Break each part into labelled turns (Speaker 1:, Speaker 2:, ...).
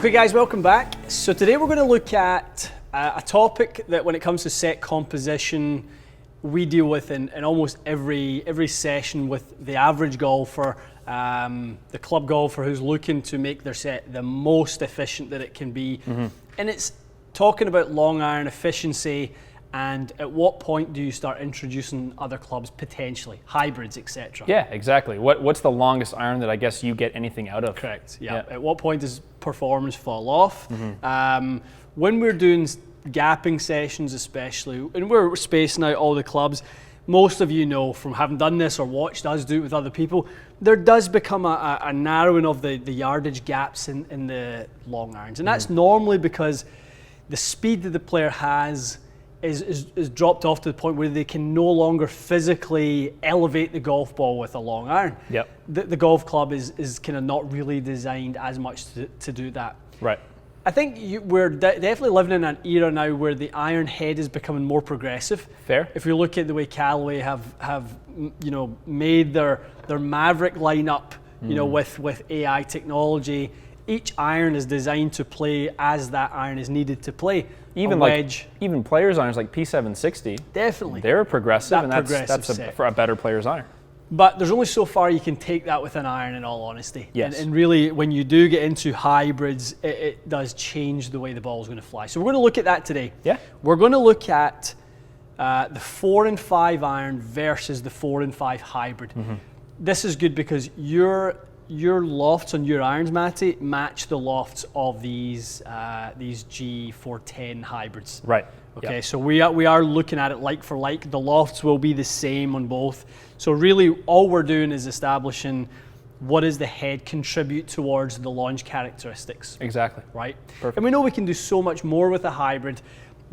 Speaker 1: Okay guys, welcome back. So today we're going to look at a topic that when it comes to set composition, we deal with in almost every session with the average golfer, the club golfer who's looking to make their set the most efficient that it can be. And it's talking about long iron efficiency and at what point do you start introducing other clubs, potentially, hybrids, etc.
Speaker 2: Yeah, exactly. What's the longest iron that I guess you get anything out of?
Speaker 1: Correct, yeah. At what point does performance fall off? When we're doing gapping sessions especially, and we're spacing out all the clubs, most of you know from having done this or watched us do it with other people, there does become a narrowing of the yardage gaps in the long irons. And that's normally because the speed that the player has is dropped off to the point where they can no longer physically elevate the golf ball with a long iron.
Speaker 2: Yep.
Speaker 1: The golf club is kind of not really designed as much to do that.
Speaker 2: Right.
Speaker 1: I think we're definitely living in an era now where the iron head is becoming more progressive.
Speaker 2: Fair.
Speaker 1: If you look at the way Callaway have made their Maverick lineup, with AI technology, each iron is designed to play as that iron is needed to play.
Speaker 2: Even even players' irons like P760.
Speaker 1: Definitely.
Speaker 2: They're progressive, and that's for a better player's iron.
Speaker 1: But there's only so far you can take that with an iron, in all honesty.
Speaker 2: Yes.
Speaker 1: And really, when you do get into hybrids, it does change the way the ball is going to fly. So we're going to look at that today.
Speaker 2: Yeah.
Speaker 1: We're going to look at the 4 and 5 iron versus the 4 and 5 hybrid. This is good because your lofts on your irons, Matty, match the lofts of these G410 hybrids.
Speaker 2: Right.
Speaker 1: Okay, so we are looking at it like for like. The lofts will be the same on both. So really all we're doing is establishing what does the head contribute towards the launch characteristics.
Speaker 2: Exactly.
Speaker 1: Right?
Speaker 2: Perfect.
Speaker 1: And we know we can do so much more with a hybrid.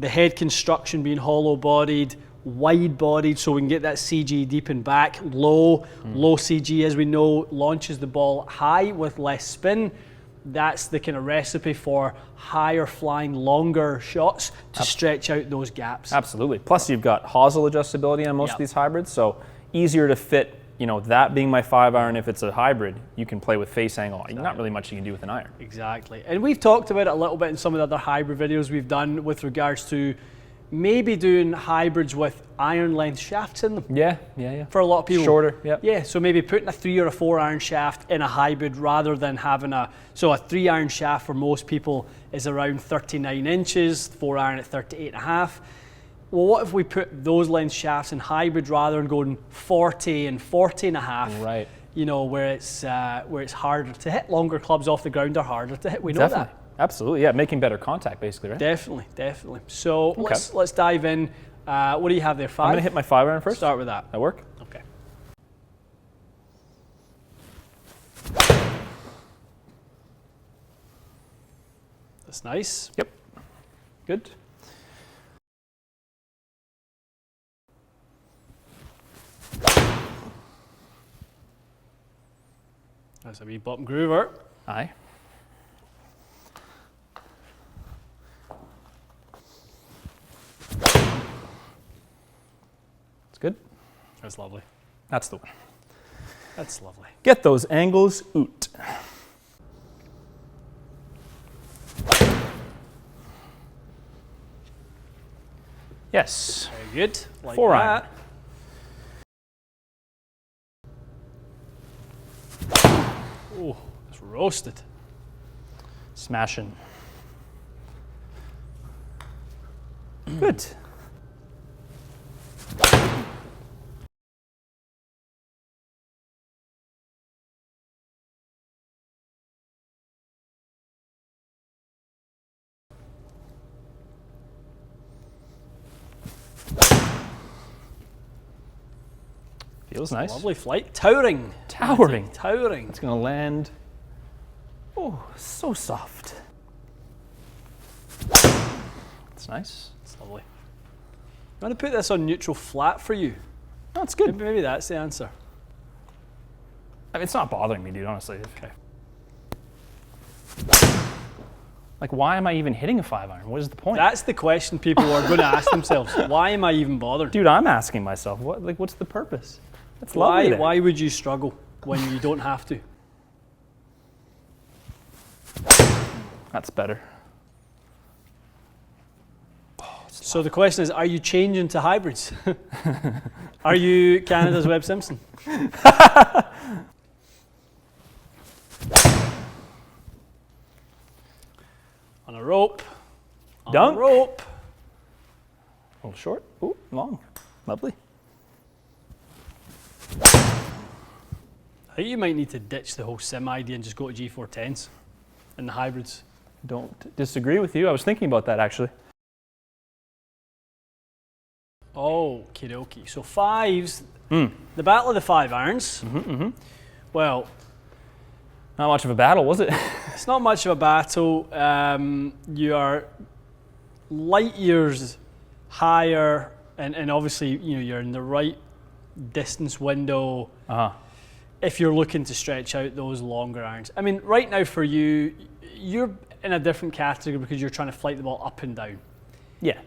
Speaker 1: The head construction being hollow bodied, wide bodied, so we can get that CG deep and back. Low CG, as we know, launches the ball high with less spin. That's the kind of recipe for higher flying, longer shots to stretch out those gaps.
Speaker 2: Absolutely. Plus you've got hosel adjustability on most of these hybrids, so easier to fit, that being my 5 iron. If it's a hybrid, you can play with face angle. Exactly. Not really much you can do with an iron.
Speaker 1: Exactly. And we've talked about it a little bit in some of the other hybrid videos we've done with regards to maybe doing hybrids with iron length shafts in them.
Speaker 2: Yeah.
Speaker 1: For a lot of people.
Speaker 2: Shorter, yeah.
Speaker 1: Yeah, so maybe putting a 3 or a 4 iron shaft in a hybrid rather than having a 3 iron shaft for most people is around 39 inches, 4 iron at 38.5. Well, what if we put those length shafts in hybrid rather than going 40 and 40.5?
Speaker 2: Right.
Speaker 1: Where it's harder to hit. Longer clubs off the ground are harder to hit. We know
Speaker 2: Definitely.
Speaker 1: that.
Speaker 2: Absolutely, yeah, making better contact basically, right?
Speaker 1: Definitely. So let's dive in. What do you have there, 5?
Speaker 2: I'm going to hit my 5 iron first.
Speaker 1: Start with that.
Speaker 2: That work?
Speaker 1: Okay. That's nice.
Speaker 2: Yep. Good.
Speaker 1: That's a wee bottom groover.
Speaker 2: Aye. That's good.
Speaker 1: That's lovely.
Speaker 2: That's the one.
Speaker 1: That's lovely.
Speaker 2: Get those angles out. Yes.
Speaker 1: Very good. Like
Speaker 2: 4
Speaker 1: that.
Speaker 2: iron.
Speaker 1: Oh, it's roasted.
Speaker 2: Smashing. Good. Feels nice.
Speaker 1: Lovely flight. Towering.
Speaker 2: Towering.
Speaker 1: Towering.
Speaker 2: It's going to land. Oh, so soft. That's nice.
Speaker 1: It's lovely. I'm going to put this on neutral flat for you.
Speaker 2: That's good.
Speaker 1: Maybe that's the answer.
Speaker 2: I mean, it's not bothering me, dude, honestly.
Speaker 1: Okay.
Speaker 2: Like, why am I even hitting a 5 iron? What is the point?
Speaker 1: That's the question people are going to ask themselves. Why am I even bothered?
Speaker 2: Dude, I'm asking myself, what's the purpose? That's lovely there.
Speaker 1: Why would you struggle when you don't have to?
Speaker 2: That's better.
Speaker 1: So the question is, are you changing to hybrids? Are you Canada's Webb Simpson? On a rope. On
Speaker 2: Dunk.
Speaker 1: a rope.
Speaker 2: A little short. Ooh, long. Lovely.
Speaker 1: I think you might need to ditch the whole sim idea and just go to G410s and the hybrids.
Speaker 2: Don't disagree with you. I was thinking about that actually.
Speaker 1: Oh, okie dokie. So fives, the battle of the 5 irons. Well,
Speaker 2: Not much of a battle, was it?
Speaker 1: it's not much of a battle. You are light years higher, and obviously you're in the right distance window if you're looking to stretch out those longer irons. I mean, right now for you, you're in a different category because you're trying to flight the ball up and down.
Speaker 2: Yeah.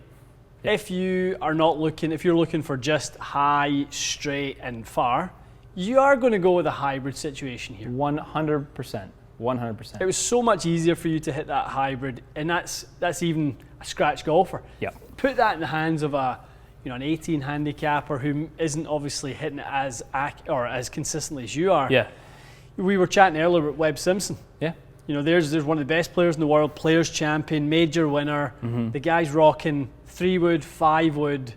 Speaker 1: If you are not looking, if you're looking for just high, straight, and far, you are going to go with a hybrid situation here.
Speaker 2: 100%. 100%.
Speaker 1: It was so much easier for you to hit that hybrid, and that's even a scratch golfer.
Speaker 2: Yep.
Speaker 1: Put that in the hands of an 18 handicapper who isn't obviously hitting it as consistently as you are.
Speaker 2: Yeah.
Speaker 1: We were chatting earlier about Webb Simpson.
Speaker 2: Yeah.
Speaker 1: There's one of the best players in the world, players champion, major winner. The guy's rocking 3-wood, 5-wood,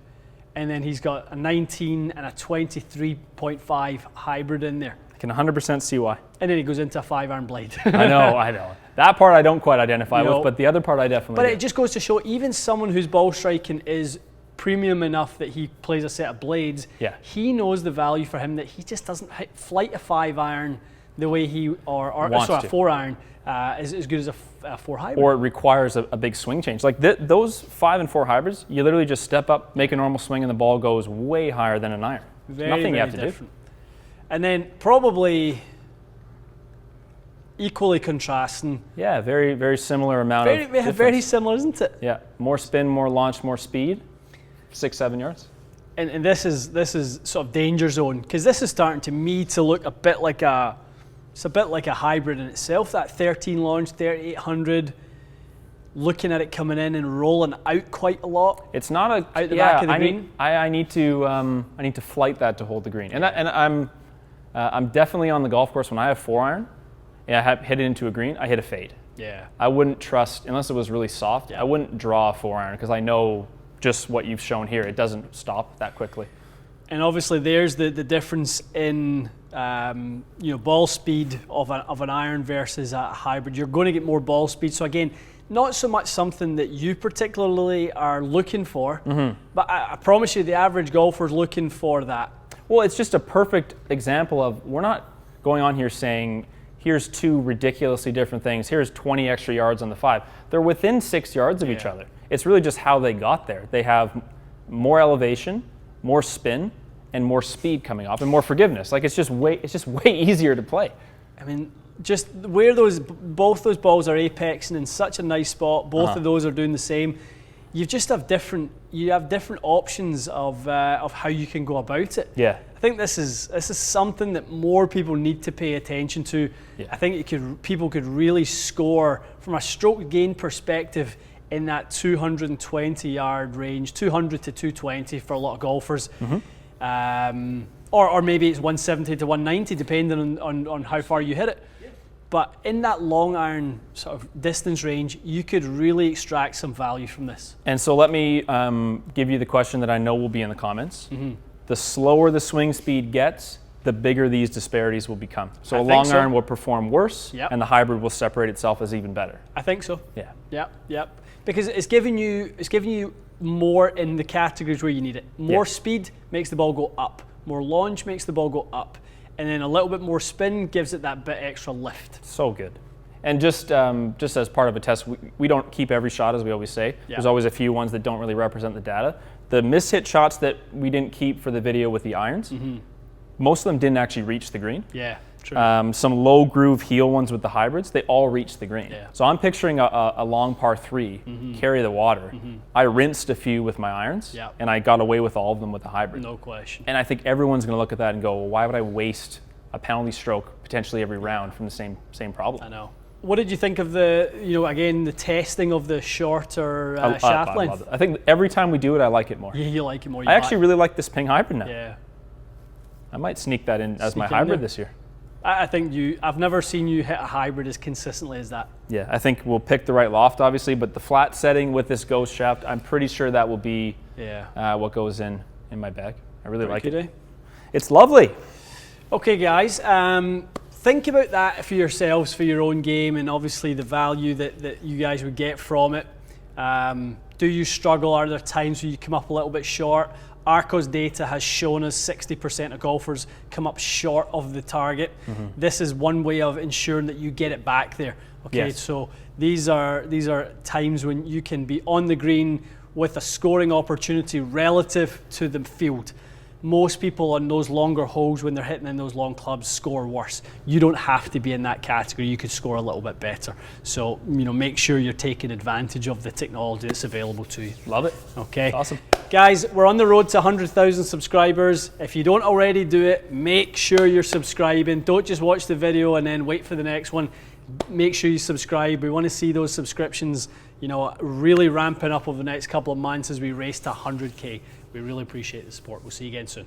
Speaker 1: and then he's got a 19 and a 23.5 hybrid in there.
Speaker 2: I can 100% see why.
Speaker 1: And then he goes into a 5-iron blade.
Speaker 2: I know. That part I don't quite identify with, but the other part I definitely
Speaker 1: But
Speaker 2: do.
Speaker 1: it just goes to show, even someone whose ball striking is premium enough that he plays a set of blades, he knows the value for him that he just doesn't flight a 5-iron the way he, or a 4-iron is as good as a 4 hybrid.
Speaker 2: Or it requires a big swing change. Like those 5 and 4 hybrids, you literally just step up, make a normal swing, and the ball goes way higher than an iron.
Speaker 1: Very,
Speaker 2: nothing you have to
Speaker 1: different. And then probably equally contrasting.
Speaker 2: Yeah, very, very similar amount of difference.
Speaker 1: Very similar, isn't it?
Speaker 2: Yeah, more spin, more launch, more speed, 6-7 yards.
Speaker 1: And this is sort of danger zone, because this is starting to me to look a bit like a hybrid in itself. That 13 launch, 3800, looking at it coming in and rolling out quite a lot.
Speaker 2: It's not out
Speaker 1: the back of the green.
Speaker 2: I need to flight that to hold the green, and I'm definitely on the golf course when I have 4-iron and I hit it into a green. I hit a fade.
Speaker 1: Yeah.
Speaker 2: I wouldn't trust unless it was really soft. I wouldn't draw a 4-iron because I know just what you've shown here. It doesn't stop that quickly.
Speaker 1: And obviously, there's the difference in ball speed of an iron versus a hybrid. You're going to get more ball speed. So again, not so much something that you particularly are looking for, but I promise you, the average golfer is looking for that.
Speaker 2: Well, it's just a perfect example of, we're not going on here saying, here's 2 ridiculously different things. Here's 20 extra yards on the 5. They're within 6 yards of each other. It's really just how they got there. They have more elevation, more spin, and more speed coming off, and more forgiveness. Like it's just way easier to play.
Speaker 1: I mean, just where both those balls are apexing in such a nice spot. Both of those are doing the same. You just have different options of how you can go about it.
Speaker 2: Yeah.
Speaker 1: I think this is something that more people need to pay attention to. Yeah. I think people could really score from a stroke gain perspective in that 220 yard range, 200 to 220 for a lot of golfers. Or maybe it's 170 to 190 depending on how far you hit it. Yeah. But in that long iron sort of distance range, you could really extract some value from this.
Speaker 2: And so let me give you the question that I know will be in the comments. The slower the swing speed gets, the bigger these disparities will become. So a long iron will perform worse, and the hybrid will separate itself as even better.
Speaker 1: I think so.
Speaker 2: Yeah.
Speaker 1: Yep. Because it's giving you more in the categories where you need it. More speed makes the ball go up. More launch makes the ball go up. And then a little bit more spin gives it that bit extra lift.
Speaker 2: So good. And just as part of a test, we don't keep every shot, as we always say. There's always a few ones that don't really represent the data. The mishit shots that we didn't keep for the video with the irons, most of them didn't actually reach the green.
Speaker 1: Yeah, true.
Speaker 2: Some low groove heel ones with the hybrids, they all reached the green.
Speaker 1: Yeah.
Speaker 2: So I'm picturing a long par 3, carry the water. I rinsed a few with my irons, and I got away with all of them with the hybrid.
Speaker 1: No question.
Speaker 2: And I think everyone's going to look at that and go, well, why would I waste a penalty stroke potentially every round from the same problem?
Speaker 1: I know. what did you think of the, again, the testing of the shorter shaft
Speaker 2: I
Speaker 1: length?
Speaker 2: love it. I think every time we do it, I like it more.
Speaker 1: Yeah, you like it more.
Speaker 2: I actually really like this Ping hybrid now.
Speaker 1: Yeah.
Speaker 2: I might sneak that in as my
Speaker 1: Sneak in
Speaker 2: hybrid
Speaker 1: there.
Speaker 2: this year.
Speaker 1: I think I've never seen you hit a hybrid as consistently as that.
Speaker 2: Yeah, I think we'll pick the right loft, obviously, but the flat setting with this Ghost shaft, I'm pretty sure that will be what goes in my bag. I really like it. It's lovely.
Speaker 1: Okay, guys, think about that for yourselves, for your own game, and obviously the value that you guys would get from it. Do you struggle? Are there times where you come up a little bit short? Arccos data has shown us 60% of golfers come up short of the target. This is one way of ensuring that you get it back there. Okay, so these are times when you can be on the green with a scoring opportunity relative to the field. Most people on those longer holes, when they're hitting in those long clubs, score worse. You don't have to be in that category. You could score a little bit better. So, make sure you're taking advantage of the technology that's available to you.
Speaker 2: Love it.
Speaker 1: Okay.
Speaker 2: Awesome.
Speaker 1: Guys, we're on the road to 100,000 subscribers. If you don't already do it, make sure you're subscribing. Don't just watch the video and then wait for the next one. Make sure you subscribe. We want to see those subscriptions, really ramping up over the next couple of months as we race to 100K. We really appreciate the support. We'll see you again soon.